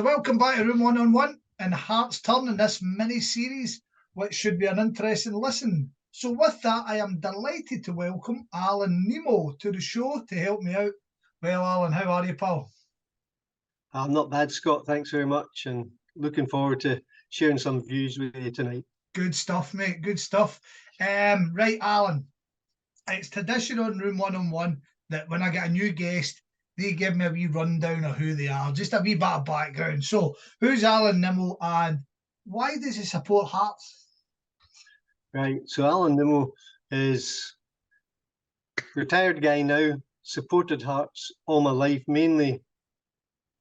So welcome back to Room 101 and Heart's turn in this mini-series, which should be an interesting listen. So with that, I am delighted to welcome Alan Nimmo to the show to help me out. Well, Alan, how are you, pal? I'm not bad, Scott. Thanks very much, and looking forward to sharing some views with you tonight. Good stuff, mate. Good stuff. Right, Alan, it's tradition on Room 101 that when I get a new guest, they give me a wee rundown of who they are, just a wee bit of background. So, who's Alan Nimmo and why does he support Hearts? Right, so Alan Nimmo is a retired guy now, supported Hearts all my life, mainly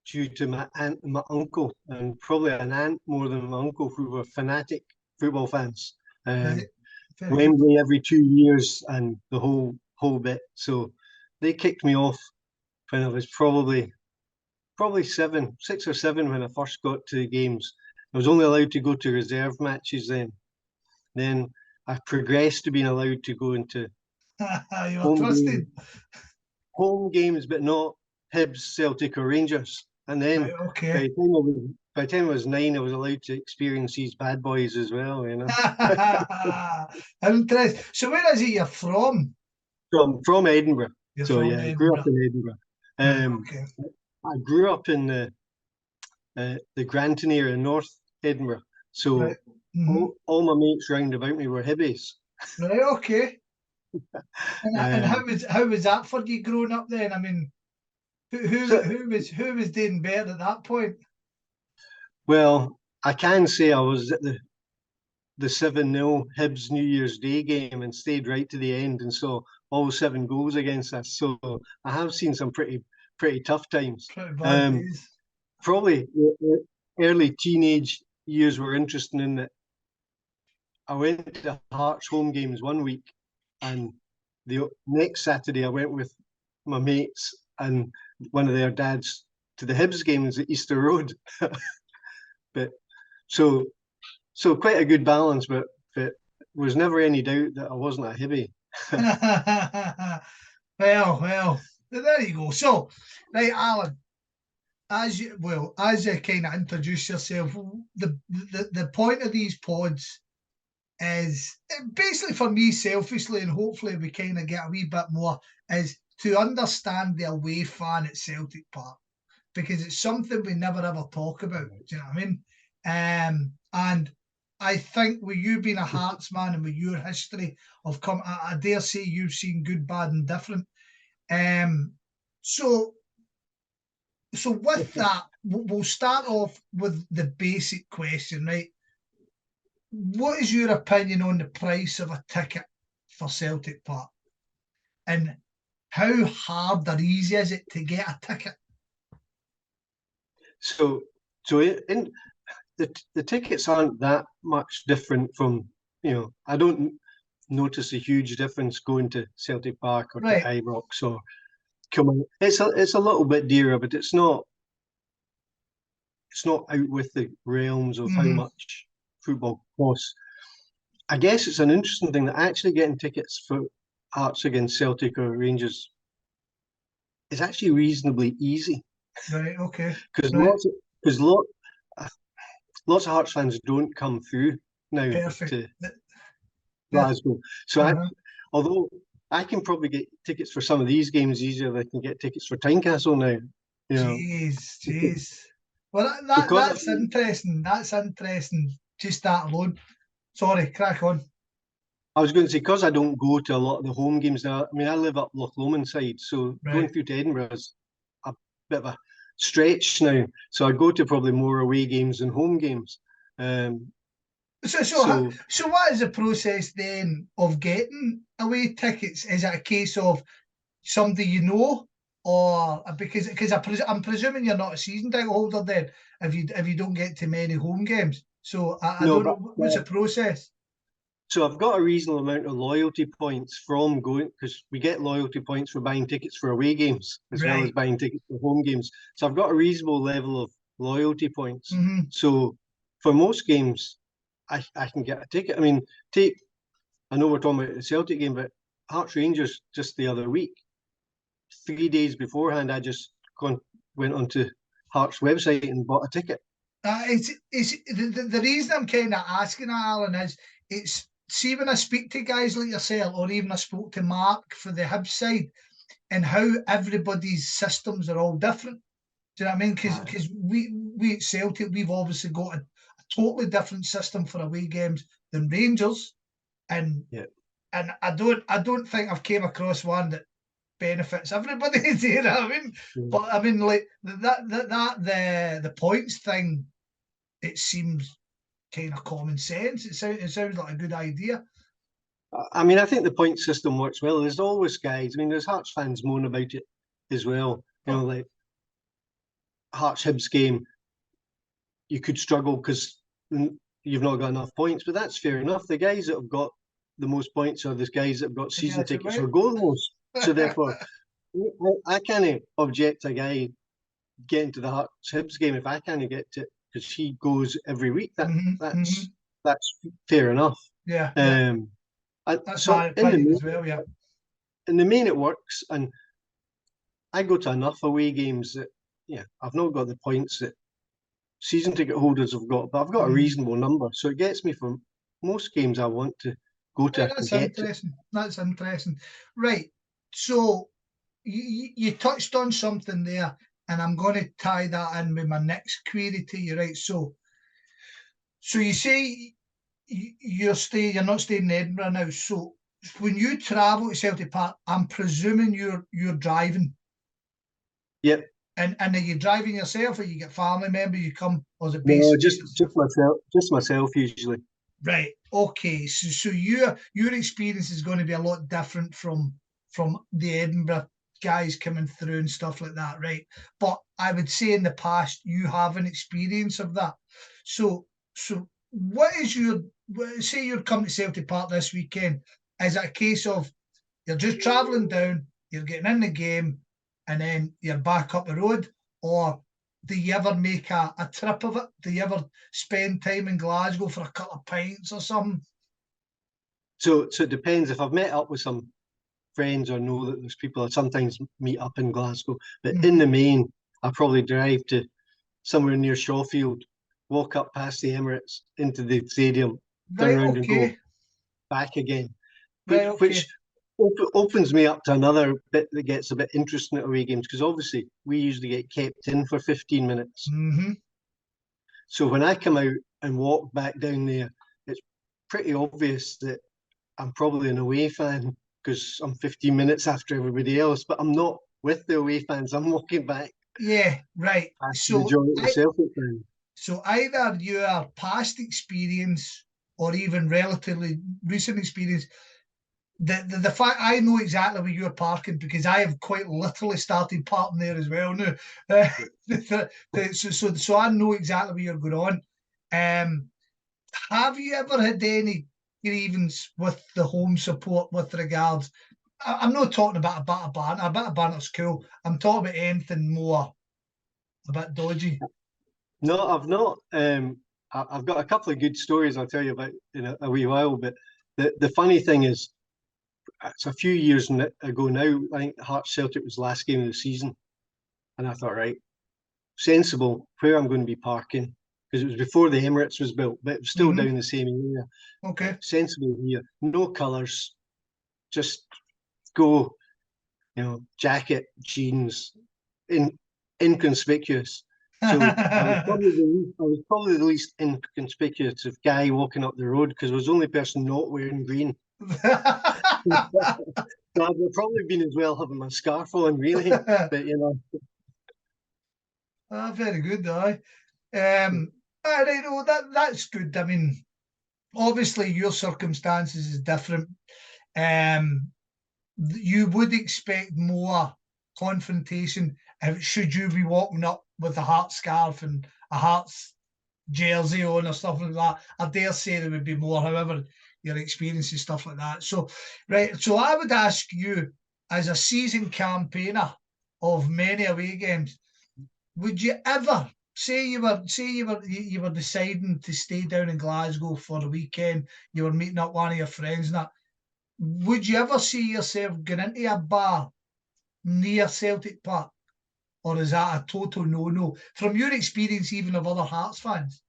due to my aunt and my uncle, and probably an aunt more than my uncle, who were fanatic football fans. Wembley every 2 years and the whole bit. So they kicked me off when I was probably 6 or 7 when I first got to the games. I was only allowed to go to reserve matches then. Then I progressed to being allowed to go into home games, but not Hibs, Celtic or Rangers. And then by the time I was 9, I was allowed to experience these bad boys as well, you know. Interesting. So where is it you're from? From Edinburgh. Edinburgh. I grew up in Edinburgh. I grew up in the Granton area, North Edinburgh. So all my mates round about me were Hibbies. Right, okay. And how was that for you growing up then? I mean, who was doing better at that point? Well, I can say I was at the 7-0 Hibs New Year's Day game and stayed right to the end and saw all 7 goals against us. So I have seen some pretty tough times. Pretty bad days. Probably early teenage years were interesting in that I went to Hearts home games one week, and the next Saturday I went with my mates and one of their dads to the Hibs games at Easter Road. But so quite a good balance, but was never any doubt that I wasn't a Hibbie. well, there you go. So, right, Alan, as you kind of introduce yourself, the point of these pods is basically, for me selfishly, and hopefully we kind of get a wee bit more, is to understand the away fan at Celtic Park, because it's something we never ever talk about. Do you know what I mean? And I think with you being a Hearts man and with your history of I dare say you've seen good, bad, and different. So with that, we'll start off with the basic question, right? What is your opinion on the price of a ticket for Celtic Park? And how hard or easy is it to get a ticket? So in the tickets aren't that much different from, I don't notice a huge difference going to Celtic Park or to Ibrox or coming. It's a little bit dearer, but it's not out with the realms of how much football costs. I guess it's an interesting thing that actually getting tickets for Hearts against Celtic or Rangers is actually reasonably easy. Right, okay. Because lots of Hearts fans don't come through now to Glasgow. So although I can probably get tickets for some of these games easier than I can get tickets for Tynecastle now. Jeez. Well, that's interesting. That's interesting. Just that alone. Sorry, crack on. I was going to say, because I don't go to a lot of the home games now. I mean, I live up Loch Lomond side, so going through to Edinburgh is a bit of a stretch now. So I go to probably more away games than home games. So what is the process then of getting away tickets? Is it a case of somebody you know, or because I'm presuming you're not a season ticket holder then if you don't get to many home games? So I don't know what's the process. So I've got a reasonable amount of loyalty points from going, because we get loyalty points for buying tickets for away games as well as buying tickets for home games. So I've got a reasonable level of loyalty points. So for most games, I can get a ticket. I mean, I know we're talking about the Celtic game, but Hearts Rangers just the other week, 3 days beforehand, I just went onto Hearts website and bought a ticket. It's the reason I'm kind of asking, Alan, is it's, see, when I speak to guys like yourself, or even I spoke to Mark for the Hibs side, and how everybody's systems are all different. Do you know what I mean? Because we at Celtic, we've obviously got a totally different system for away games than Rangers, and and I don't think I've came across one that benefits everybody. Do you know what I mean? But I mean, like the points thing, it seems kind of common sense. It sounds like a good idea. I mean, I think the point system works well. There's always guys. I mean, there's Hearts fans moan about it as well. You know, like Hearts Hibs game, you could struggle because you've not got enough points, but that's fair enough. The guys that have got the most points are the guys that have got season tickets or go the most. So therefore, I can't object a guy getting to the Hearts Hibs game if I can't get to it because he goes every week. That's fair enough. Yeah. That's so my opinion as well. Yeah. In the main, it works, and I go to enough away games that I've not got the points that season ticket holders have got, but I've got a reasonable number, so it gets me from most games I want to go to. That's interesting. That's interesting. Right. So you touched on something there, and I'm going to tie that in with my next query to you. Right. So you say you're not staying in Edinburgh now. So when you travel to Celtic Park, I'm presuming you're driving. Yep. And are you driving yourself, or you get family member? You come, or is it no, just myself. Just myself usually. Right. Okay. So your experience is going to be a lot different from the Edinburgh guys coming through and stuff like that, right? But I would say in the past you have an experience of that. So what is say you're coming to Celtic Park this weekend? Is it a case of you're just travelling down, you're getting in the game, and then you're back up the road, or do you ever make a trip of it? Do you ever spend time in Glasgow for a couple of pints or something? So it depends. If I've met up with some friends or know that there's people that sometimes meet up in Glasgow, but in the main, I probably drive to somewhere near Shawfield, walk up past the Emirates into the stadium, turn around and go back again, which opens me up to another bit that gets a bit interesting at away games, because obviously we usually get kept in for 15 minutes. So when I come out and walk back down there, it's pretty obvious that I'm probably an away fan because I'm 15 minutes after everybody else, but I'm not with the away fans. I'm walking back. Yeah, right. So either your past experience or even relatively recent experience, the fact I know exactly where you're parking, because I have quite literally started parking there as well now. So I know exactly where you're going on. Have you ever had any grievance with the home support with regards? I'm not talking about a bit of banter. A bit of banter's cool. I'm talking about anything more a bit dodgy. No, I've not. I've got a couple of good stories I'll tell you about in a wee while. But the funny thing is, it's a few years ago now. I think Hearts Celtic was the last game of the season, and I thought, right, sensible where I'm going to be parking, because it was before the Emirates was built, but it was still down the same area. Okay. Sensible here, no colours, just go, jacket, jeans, inconspicuous. So I was probably the least inconspicuous guy walking up the road, because I was the only person not wearing green. So I would probably been as well having my scarf on, really, but very good, though. That's good. I mean, obviously your circumstances is different. You would expect more confrontation should you be walking up with a Hearts scarf and a Hearts jersey on or stuff like that. I dare say there would be more, however, your experience and stuff like that. So I would ask you, as a seasoned campaigner of many away games, would you ever say you were deciding to stay down in Glasgow for the weekend, you were meeting up one of your friends and that, would you ever see yourself going into a bar near Celtic Park, or is that a total no-no from your experience, even of other Hearts fans?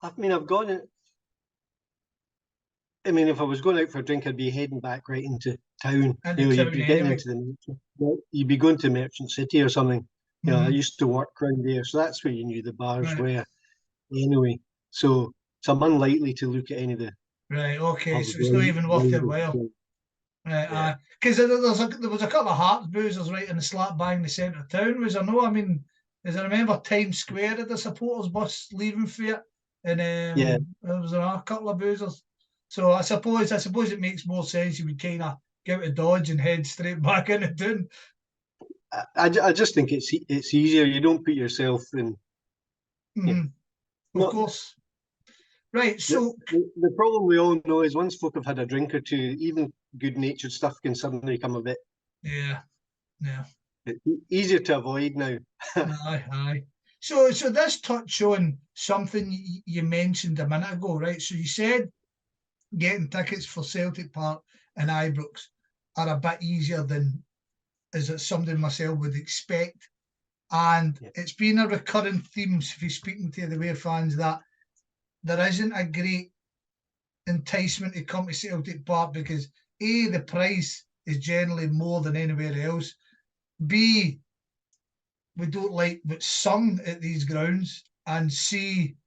I mean, I've gone in. I mean, if I was going out for a drink, I'd be heading back right into town. Into You'd town be getting anyway. into you'd be going to Merchant City or something. I used to work around there, so that's where you knew the bars were anyway. So I'm unlikely to look at any of the Right, okay, pubs so it's not even worth their while. Right, because there was a couple of Hearts boozers right in the slap bang the centre of town, was there no? I mean, as I remember, Times Square had the supporters bus leaving for it, and yeah. there was a couple of boozers. So I suppose it makes more sense you would kind of get out of Dodge and head straight back into town. I just think it's easier. You don't put yourself in. Of course. Right, so the problem we all know is once folk have had a drink or two, even good-natured stuff can suddenly come a bit yeah. easier to avoid now. Aye. So this touch on something you mentioned a minute ago, right? So you said getting tickets for Celtic Park and Ibrox are a bit easier than is it something myself would expect. And it's been a recurring theme if you're speaking to the away fans that there isn't a great enticement to come to Celtic Park because A, the price is generally more than anywhere else. B, we don't like what's sung at these grounds. And C,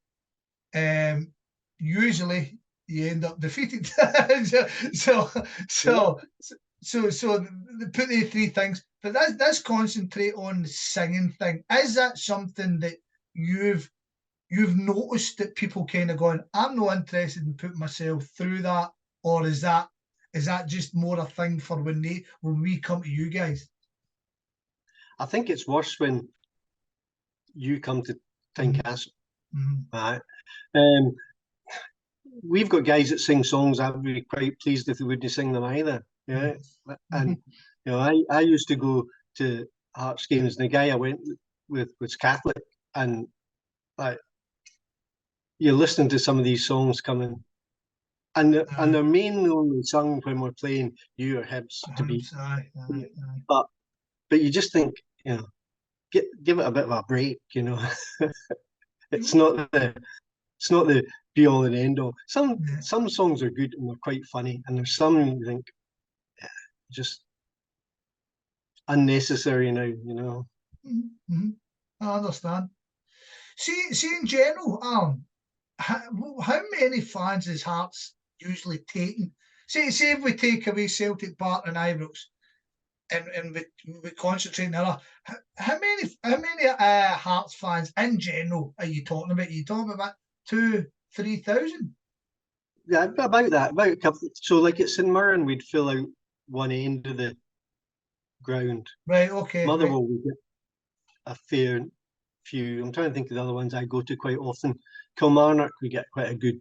usually you end up defeated. so they put the three things. But let's concentrate on the singing thing. Is that something that you've noticed that people kind of going, I'm not interested in putting myself through that, or is that just more a thing for when we come to you guys? I think it's worse when you come to Tynecastle. Right. We've got guys that sing songs I'd be quite pleased if they wouldn't sing them either. Yeah. And I used to go to Hearts games, and the guy I went with was Catholic, and like you're listening to some of these songs coming, and they're mainly only sung when we're playing you or Hibs to be. But you just think, give it a bit of a break, it's not the be all and end all. Some songs are good and they're quite funny, and there's some you think just unnecessary now. I understand. See in general, Alan, how many fans is Hearts usually taking? Say if we take away Celtic Park and Ibrox, and we concentrate on how many Hearts fans in general are you talking about? Are you talking about 2,000-3,000? Yeah, about that. About a couple. So like at St Mirren, we'd fill out one end of the ground. Right. Okay. Motherwell, we get a fair few. I'm trying to think of the other ones I go to quite often. Kilmarnock, we get quite a good.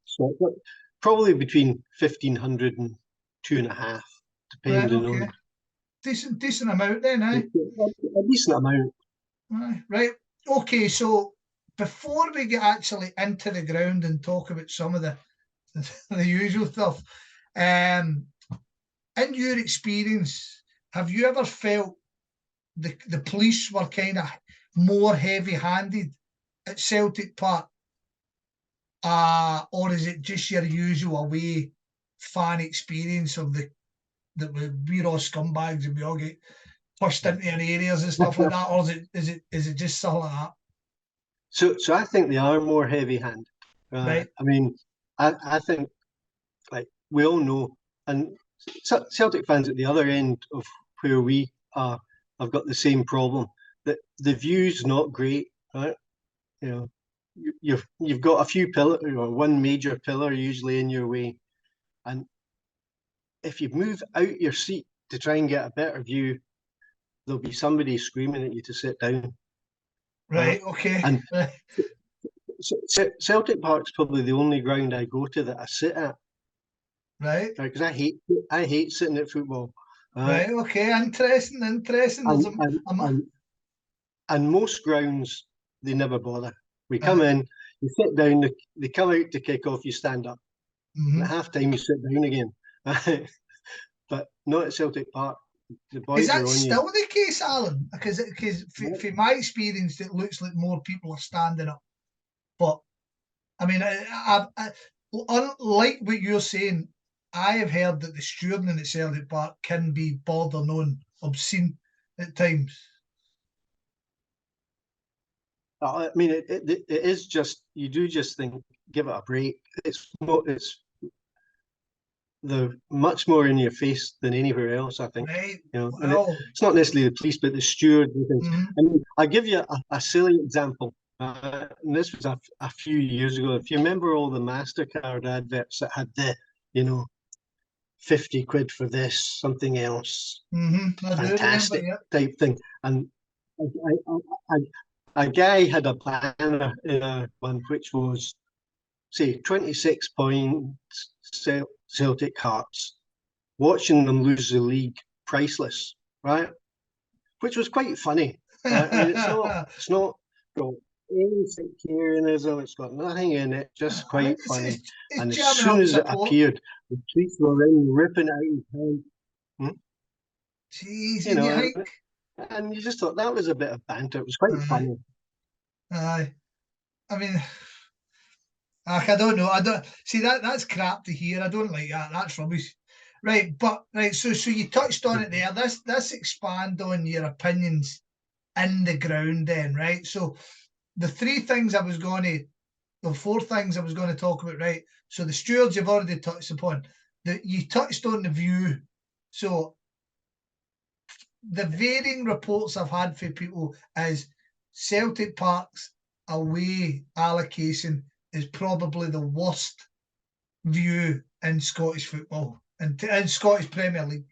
So probably between 1,500 and 2,500, depending on. Decent amount then, eh? A decent amount. Right. Okay. So before we get actually into the ground and talk about some of the usual stuff, in your experience, have you ever felt the police were kind of more heavy-handed at Celtic Park, or is it just your usual away fan experience of that we're all scumbags and we all get pushed into our areas and stuff like that, or is it just something like that? So I think they are more heavy-handed. Right. I mean, I think like we all know, and Celtic fans at the other end of where we are have got the same problem, that the view's not great, right? You've got a few pillars or one major pillar usually in your way, and if you move out your seat to try and get a better view, there'll be somebody screaming at you to sit down. Right. Okay. And Celtic Park's probably the only ground I go to that I sit at. Right. Because I hate sitting at football. Right. Okay. Interesting. And most grounds, they never bother. We come in, you sit down, they come out to kick off, you stand up. At half time, you sit down again. but not at Celtic Park. The boys Is that are on you. still the case, Alan? Because from my experience, it looks like more people are standing up. But I mean, unlike what you're saying, I have heard that the stewarding at Celtic Park can be bordering on obscene at times. I mean, it is just, you do just think, give it a break. It's the much more in your face than anywhere else, I think. Right. You know, Well, and it's not necessarily the police, but the steward and things. mm-hmm. I mean, I'll give you a silly example. And this was a few years ago. If you remember all the MasterCard adverts that had the, 50 quid for this, something else, Mm-hmm. I do remember, fantastic yeah. type thing. And a guy had a banner in one which was, say, 26 points Celtic Hearts, watching them lose the league, priceless, right? Which was quite funny. I mean, it's not got any sectarianism, it's got nothing in it, just quite funny. It's and as jamming soon up as it support. appeared, the police were in, ripping it out of hand. Jeez, You and you know, think, and you just thought that was a bit of banter. It was quite funny. aye. I mean, I don't know. I don't see that's crap to hear. I don't like that. That's rubbish. Right, but right, so you touched on it there. This expand on your opinions in the ground then, right? So the three things I was going to, the four things I was going to talk about, right? So the stewards you've already touched upon. You touched on the view. So the varying reports I've had for people is Celtic Park's away allocation is probably the worst view in Scottish football and in Scottish Premier League.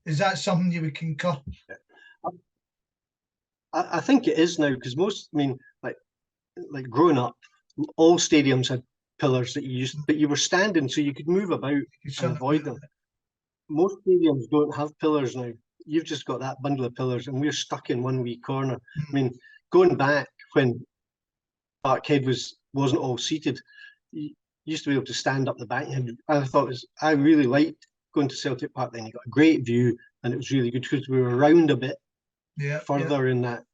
Is that something you would concur? I think it is now, because I mean, like growing up, all stadiums had pillars that you used, but you were standing, so you could move about and avoid them. Most stadiums don't have pillars now. You've just got that bundle of pillars, and we're stuck in one wee corner. I mean, going back when Parkhead wasn't all seated, you used to be able to stand up the back. And I really liked going to Celtic Park. Then you got a great view, and it was really good because we were around a bit further in that,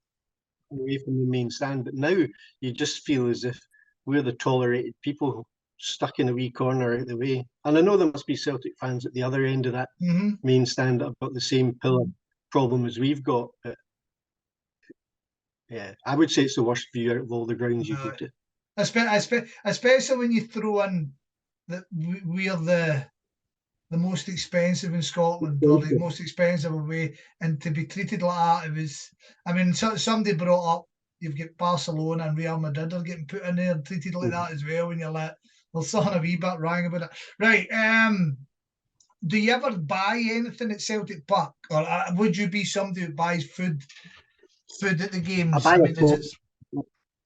away from the main stand. But now you just feel as if we're the tolerated people stuck in a wee corner out of the way. And I know there must be Celtic fans at the other end of that main stand that have got the same pillar problem as we've got. But yeah, I would say it's the worst view out of all the grounds you go to. Especially when you throw in that we're the most expensive in Scotland, or the most expensive away, and to be treated like that, it was. I mean, somebody brought up you've got Barcelona and Real Madrid are getting put in there and treated like that as well. When you're like, there's something a wee bit wrong about it, right? Do you ever buy anything at Celtic Park, or would you be somebody who buys food at the games? I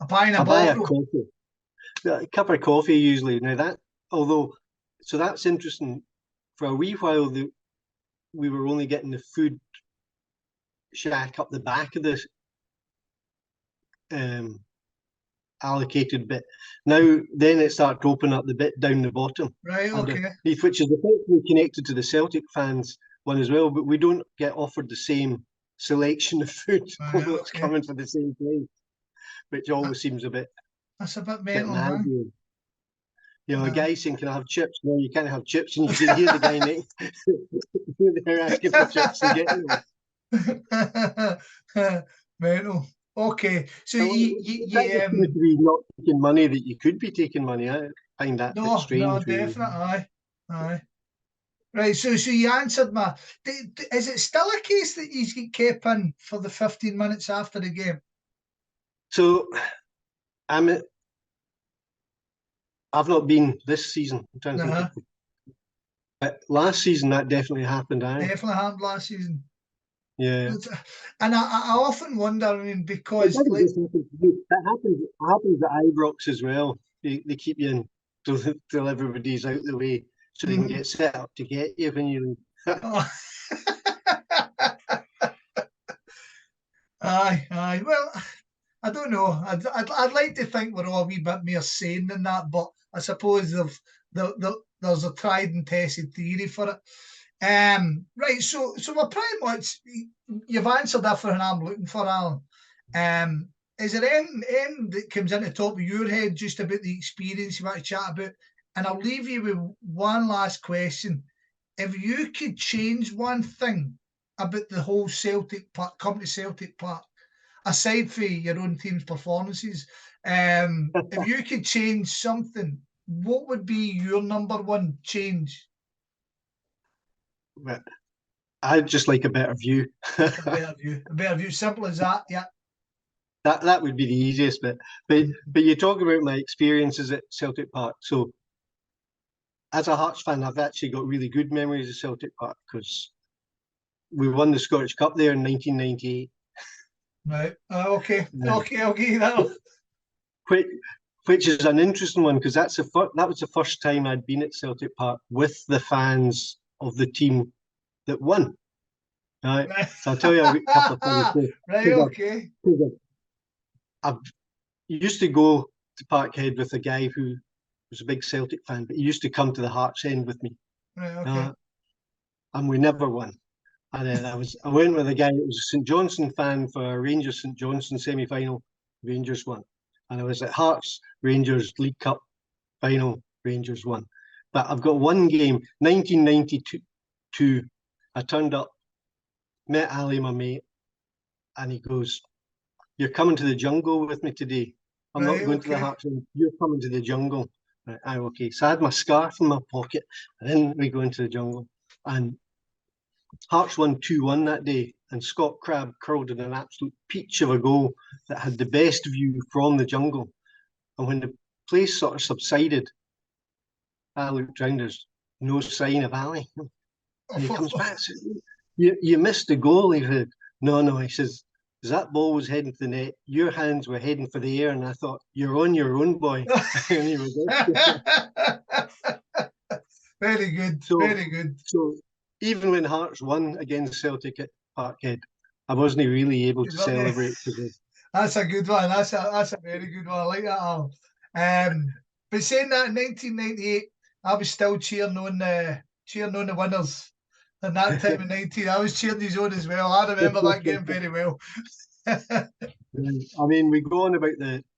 buy a coffee, a cup of coffee usually. Now that, so that's interesting. For a wee while, we were only getting the food shack up the back of the allocated bit. Now, then it started to open up the bit down the bottom. Right, okay. Which is effectively connected to the Celtic fans one as well, but we don't get offered the same selection of food that's coming from the same place, which always seems a bit. That's a bit mental, man. You know, a guy saying, "Can I have chips?" No, you can't have chips, and you can hear the guy next. They're asking for chips to get mental. Okay, so you not taking money that you could be taking money. I find that a bit strange. No, definitely, aye. Right, so you answered my. Is it still a case that you get kept in for the 15 minutes after the game? So, I've not been this season. I'm trying to think. But last season that definitely happened. Definitely happened last season. Yeah. And I often wonder, I mean, because that happens at Ibrox as well. They keep you in till everybody's out the way, so they can get set up to get you when you leave. Aye. Well, I don't know. I'd like to think we're all a wee bit more sane than that, but I suppose there's a tried and tested theory for it. Right, so we're pretty much, you've answered everything I'm looking for, Alan. Is there anything that comes into the top of your head just about the experience you want to chat about? And I'll leave you with one last question. If you could change one thing about the whole Celtic Park, come to Celtic Park, aside from your own team's performances, if you could change something, what would be your number one change? But I'd just like a better view. Just a better view, simple as that. Yeah. That would be the easiest bit. But you talk about my experiences at Celtic Park. So as a Hearts fan, I've actually got really good memories of Celtic Park because we won the Scottish Cup there in 1998. Right. Okay. Okay. I'll give you that. Which is an interesting one because that was the first time I'd been at Celtic Park with the fans of the team that won. Right. So I'll tell you a couple of things. Right. Okay. I used to go to Parkhead with a guy who was a big Celtic fan, but he used to come to the Hearts End with me. Right. Okay. And we never won. And then I went with a guy that was a St Johnstone fan for a Rangers St Johnstone semi-final. Rangers won. And I was at Hearts Rangers League Cup final. Rangers won. But I've got one game, 1992. I turned up, met Ali, my mate, and he goes, "You're coming to the jungle with me today. I'm not going to the Hearts. You're coming to the jungle." Right, okay. So I had my scarf in my pocket, and then we go into the jungle. And Hearts won 2-1 that day, and Scott Crabb curled in an absolute peach of a goal that had the best view from the jungle. And when the place sort of subsided, I looked round, there's no sign of Ali. And he comes back and says, you missed the goal. He said, no. He says, as that ball was heading to the net, your hands were heading for the air. And I thought, you're on your own, boy. And he was Very good. Very good. So even when Hearts won against Celtic at Parkhead, I wasn't really able to celebrate. That's a good one. That's a very good one. I like that. But saying that, in 1998, I was still cheering on the winners. And that time in 19, I was cheering his own as well. I remember that game very well. I mean, we go on about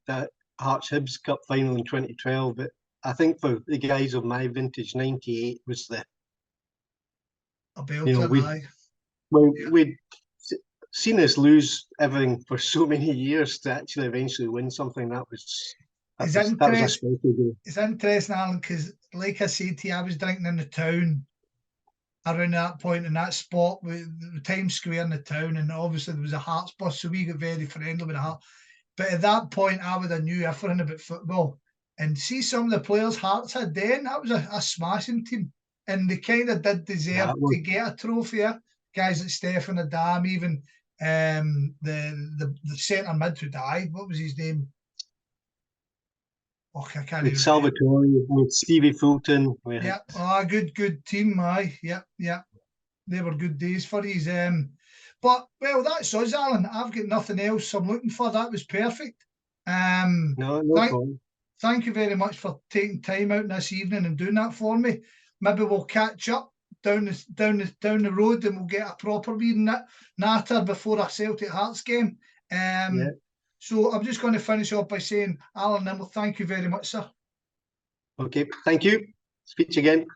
that Hearts Hibs Cup final in 2012, but I think for the guys of my vintage, 98 was a belter. We'd seen us lose everything for so many years to actually eventually win something. That was a special day. It's interesting, Alan, because like I said to you, I was drinking in the town around that point in that spot with the Times Square in the town, and obviously there was a Hearts bus, so we got very friendly with the Hearts. But at that point, I would have knew everything about football. And see some of the players Hearts had then, that was a smashing team. And they kind of did deserve to get a trophy. Guys like Stefan Adam, even the centre mid who died, what was his name? Oh, I can't with Salvatore, with Stevie Fulton. Good team, aye. Yeah. They were good days for his. But, well, that's us, Alan. I've got nothing else I'm looking for. That was perfect. No problem. Thank you very much for taking time out this evening and doing that for me. Maybe we'll catch up down the road and we'll get a proper wee natter before a Celtic Hearts game. So I'm just going to finish off by saying, Alan Nimmo, thank you very much, sir. Okay, thank you. Speak to you again.